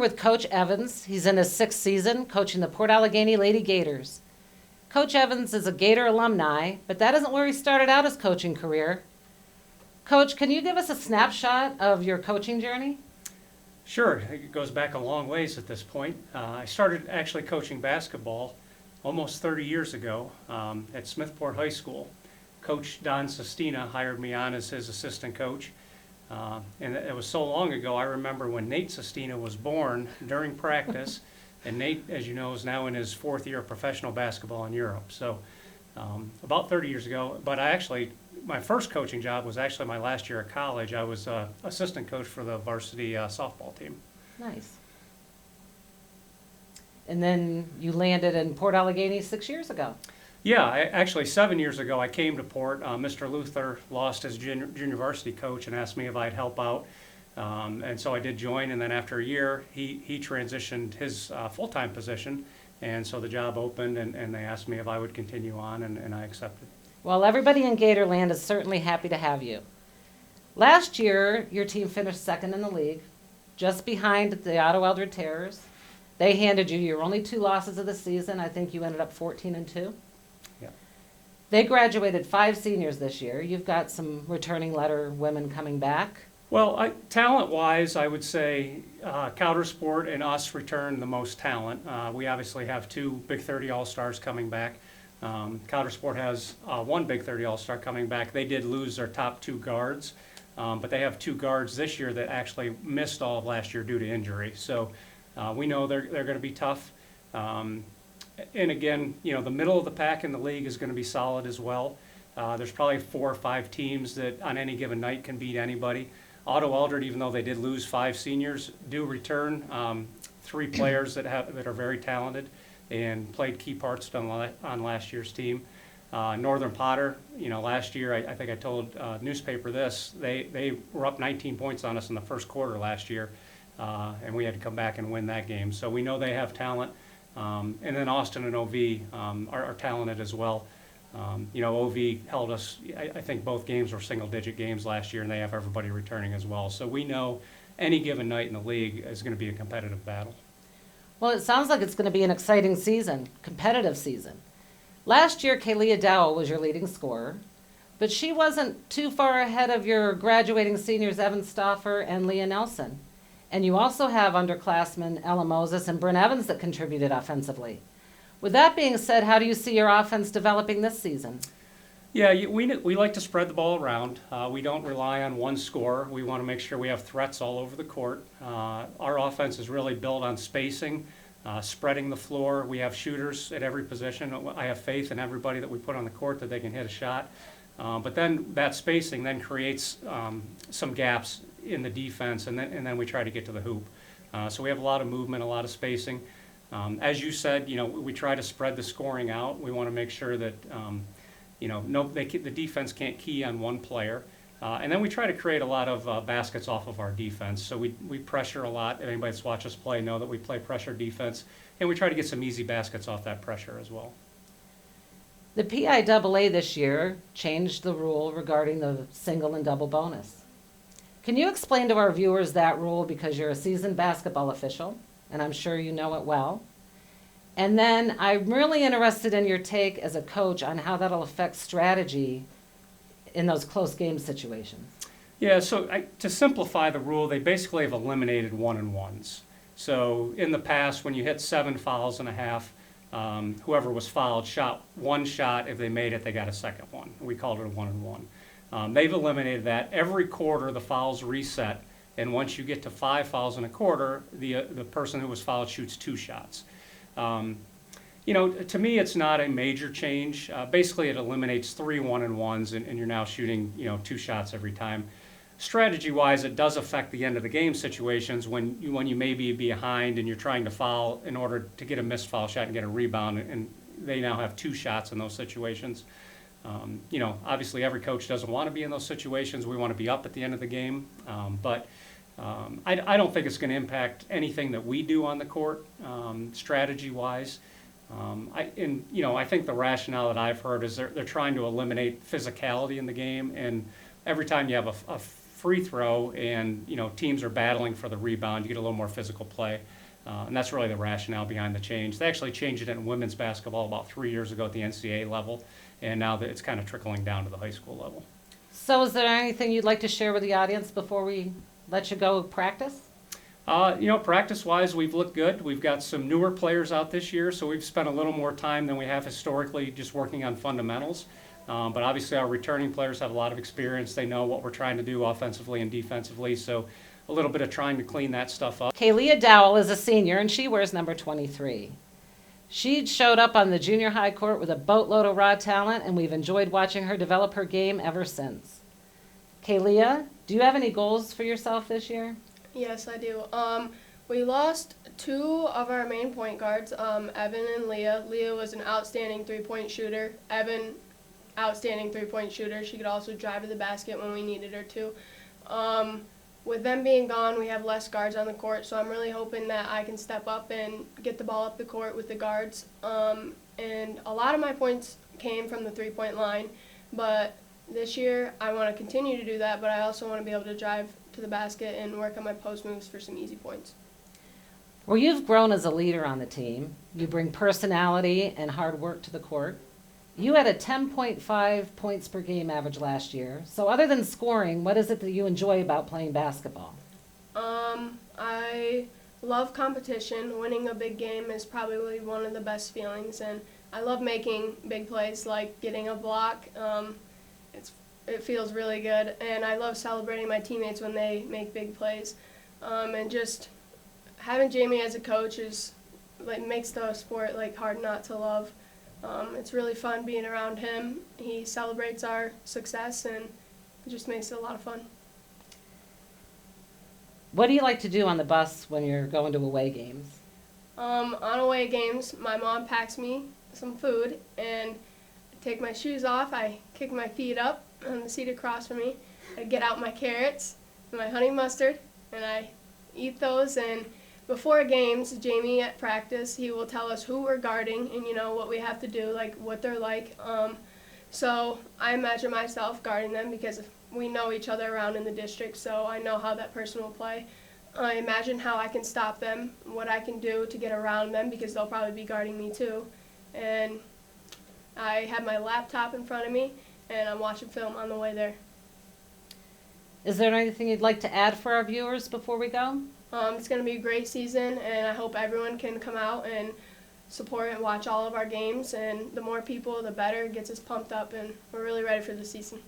with Coach Evans. He's in his sixth season coaching the Port Allegheny Lady Gators. Coach Evans is a Gator alumni, but that isn't where he started out his coaching career. Coach, can you give us a snapshot of your coaching journey? Sure, it goes back a long ways at this point. I started actually coaching basketball almost 30 years ago at Smithport High School. Coach Don Sestina hired me on as his assistant coach. And it was so long ago, I remember when Nate Sestina was born during practice. And Nate, as you know, is now in his fourth year of professional basketball in Europe. So about 30 years ago, but my first coaching job was actually my last year at college. I was assistant coach for the varsity softball team. Nice. And then you landed in Port Allegheny 6 years ago. Yeah, actually 7 years ago I came to Port. Mr. Luther lost his junior varsity coach and asked me if I'd help out. And so I did join, and then after a year he transitioned his full-time position, and so the job opened, and they asked me if I would continue on, and I accepted. Well, everybody in Gatorland is certainly happy to have you. Last year, your team finished second in the league, just behind the Otto Eldred Terrors. They handed you your only 2 losses of the season. I think you ended up 14-2. Yeah. They graduated 5 seniors this year. You've got some returning letter women coming back. Well, talent-wise, I would say Coudersport and us return the most talent. We obviously have 2 Big 30 All-Stars coming back. Coudersport has 1 Big 30 All-Star coming back. They did lose their top 2 guards, but they have 2 guards this year that actually missed all of last year due to injury. So we know they're going to be tough. And again, the middle of the pack in the league is going to be solid as well. There's probably 4 or 5 teams that on any given night can beat anybody. Otto Eldred, even though they did lose 5 seniors, do return 3 players that are very talented and played key parts on last year's team. Northern Potter, last year I think I told newspaper this, they were up 19 points on us in the first quarter last year, and we had to come back and win that game. So we know they have talent. And then Austin and OV are talented as well. OV held us, I think both games were single-digit games last year, and they have everybody returning as well. So we know any given night in the league is going to be a competitive battle. Well, it sounds like it's going to be an exciting season, competitive season. Last year, Kaylia Dowell was your leading scorer, but she wasn't too far ahead of your graduating seniors Evan Stauffer and Leah Nelson. And you also have underclassmen Ella Moses and Bryn Evans that contributed offensively. With that being said, how do you see your offense developing this season? Yeah, we like to spread the ball around. We don't rely on one scorer. We want to make sure we have threats all over the court. Our offense is really built on spacing, spreading the floor. We have shooters at every position. I have faith in everybody that we put on the court that they can hit a shot. But then that spacing then creates some gaps in the defense, and then we try to get to the hoop. So we have a lot of movement, a lot of spacing. As you said, we try to spread the scoring out. We want to make sure that the defense can't key on one player. And then we try to create a lot of baskets off of our defense. So we pressure a lot. Anybody that's watched us play know that we play pressure defense, and we try to get some easy baskets off that pressure as well. The PIAA this year changed the rule regarding the single and double bonus. Can you explain to our viewers that rule, because you're a seasoned basketball official, and I'm sure you know it well? And then I'm really interested in your take as a coach on how that'll affect strategy in those close game situations. Yeah, so to simplify the rule, they basically have eliminated 1-and-1s. So in the past, when you hit 7 fouls and a half, whoever was fouled shot 1 shot. If they made it, they got a second one. We called it a 1-and-1. They've eliminated that. Every quarter, the fouls reset, and once you get to 5 fouls in a quarter, the person who was fouled shoots 2 shots. To me, it's not a major change. Basically, it eliminates 3 1-and-1s, and you're now shooting, 2 shots every time. Strategy-wise, it does affect the end of the game situations when you may be behind and you're trying to foul in order to get a missed foul shot and get a rebound, and they now have 2 shots in those situations. Obviously, every coach doesn't want to be in those situations. We want to be up at the end of the game, but I don't think it's going to impact anything that we do on the court, strategy-wise. I think the rationale that I've heard is they're trying to eliminate physicality in the game, and every time you have a free throw and, teams are battling for the rebound, you get a little more physical play. And that's really the rationale behind the change. They actually changed it in women's basketball about 3 years ago at the NCAA level, and now that it's kind of trickling down to the high school level. So is there anything you'd like to share with the audience before we let you go practice? Practice-wise, we've looked good. We've got some newer players out this year, so we've spent a little more time than we have historically just working on fundamentals. But obviously our returning players have a lot of experience. They know what we're trying to do offensively and defensively, so a little bit of trying to clean that stuff up. Kaylia Dowell is a senior, and she wears number 23. She showed up on the junior high court with a boatload of raw talent, and we've enjoyed watching her develop her game ever since. Kaylia, do you have any goals for yourself this year? Yes, I do. We lost two of our main point guards, Evan and Leah. Leah was an outstanding three-point shooter. Evan, outstanding three-point shooter. She could also drive to the basket when we needed her to. With them being gone, we have less guards on the court, so I'm really hoping that I can step up and get the ball up the court with the guards. And a lot of my points came from the three-point line, but this year I want to continue to do that, but I also want to be able to drive to the basket and work on my post moves for some easy points. Well, you've grown as a leader on the team. You bring personality and hard work to the court. You had a 10.5 points per game average last year. So other than scoring, what is it that you enjoy about playing basketball? I love competition. Winning a big game is probably one of the best feelings, and I love making big plays like getting a block. It feels really good, and I love celebrating my teammates when they make big plays. And just having Jamie as a coach makes the sport hard not to love. It's really fun being around him. He celebrates our success, and it just makes it a lot of fun. What do you like to do on the bus when you're going to away games? On away games, my mom packs me some food, and I take my shoes off. I kick my feet up on the seat across from me. I get out my carrots and my honey mustard, and I eat those. And before games, Jamie at practice, he will tell us who we're guarding and what we have to do, what they're like. So I imagine myself guarding them because we know each other around in the district, so I know how that person will play. I imagine how I can stop them, what I can do to get around them because they'll probably be guarding me too. And I have my laptop in front of me, and I'm watching film on the way there. Is there anything you'd like to add for our viewers before we go? It's going to be a great season, and I hope everyone can come out and support and watch all of our games. And the more people, the better. It gets us pumped up, and we're really ready for the season.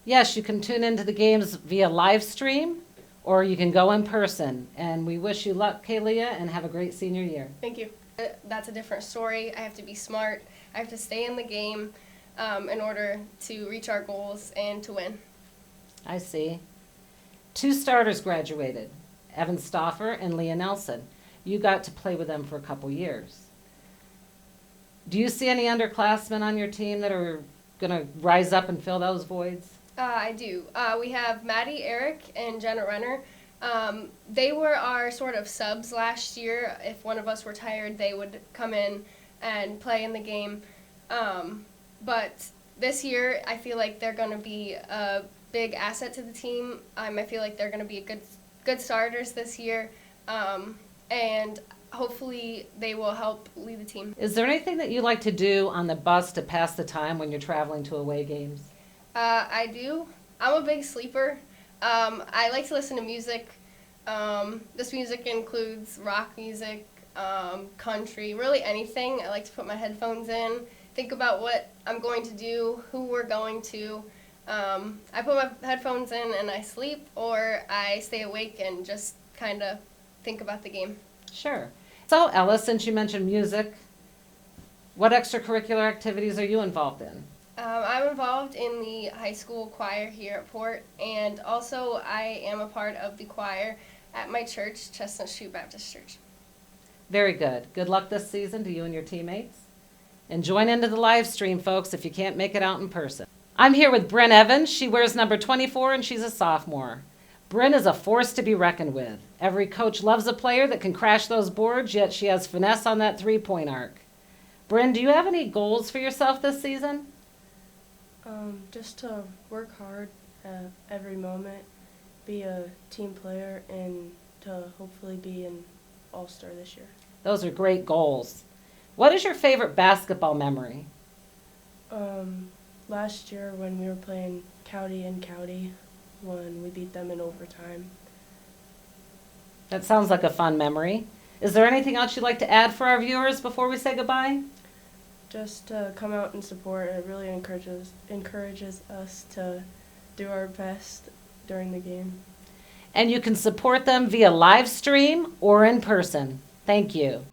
Yes, you can tune into the games via live stream, or you can go in person. And we wish you luck, Kaylia, and have a great senior year. Thank you. That's a different story. I have to be smart. I have to stay in the game in order to reach our goals and to win. I see. 2 starters graduated, Evan Stauffer and Leah Nelson. You got to play with them for a couple years. Do you see any underclassmen on your team that are going to rise up and fill those voids? I do. We have Maddie, Eric, and Jenna Renner. They were our sort of subs last year. If one of us were tired, they would come in and play in the game. But this year, I feel like they're going to be a big asset to the team. I feel like they're going to be good starters this year, and hopefully they will help lead the team. Is there anything that you like to do on the bus to pass the time when you're traveling to away games? I do. I'm a big sleeper. I like to listen to music. This music includes rock music, country, really anything. I like to put my headphones in, think about what I'm going to do, who we're going to. I put my headphones in and I sleep, or I stay awake and just kind of think about the game. Sure. So, Ella, since you mentioned music, what extracurricular activities are you involved in? I'm involved in the high school choir here at Port, and also I am a part of the choir at my church, Chestnut Street Baptist Church. Very good. Good luck this season to you and your teammates. And join into the live stream, folks, if you can't make it out in person. I'm here with Bryn Evans. She wears number 24, and she's a sophomore. Bryn is a force to be reckoned with. Every coach loves a player that can crash those boards, yet she has finesse on that three-point arc. Bryn, do you have any goals for yourself this season? Just to work hard every moment be a team player and to hopefully be an all-star this year. Those are great goals. What is your favorite basketball memory? Last year when we were playing County and County, when we beat them in overtime. That sounds like a fun memory. Is there anything else you'd like to add for our viewers before we say goodbye? Just to come out and support, it really encourages us to do our best during the game. And you can support them via live stream or in person. Thank you.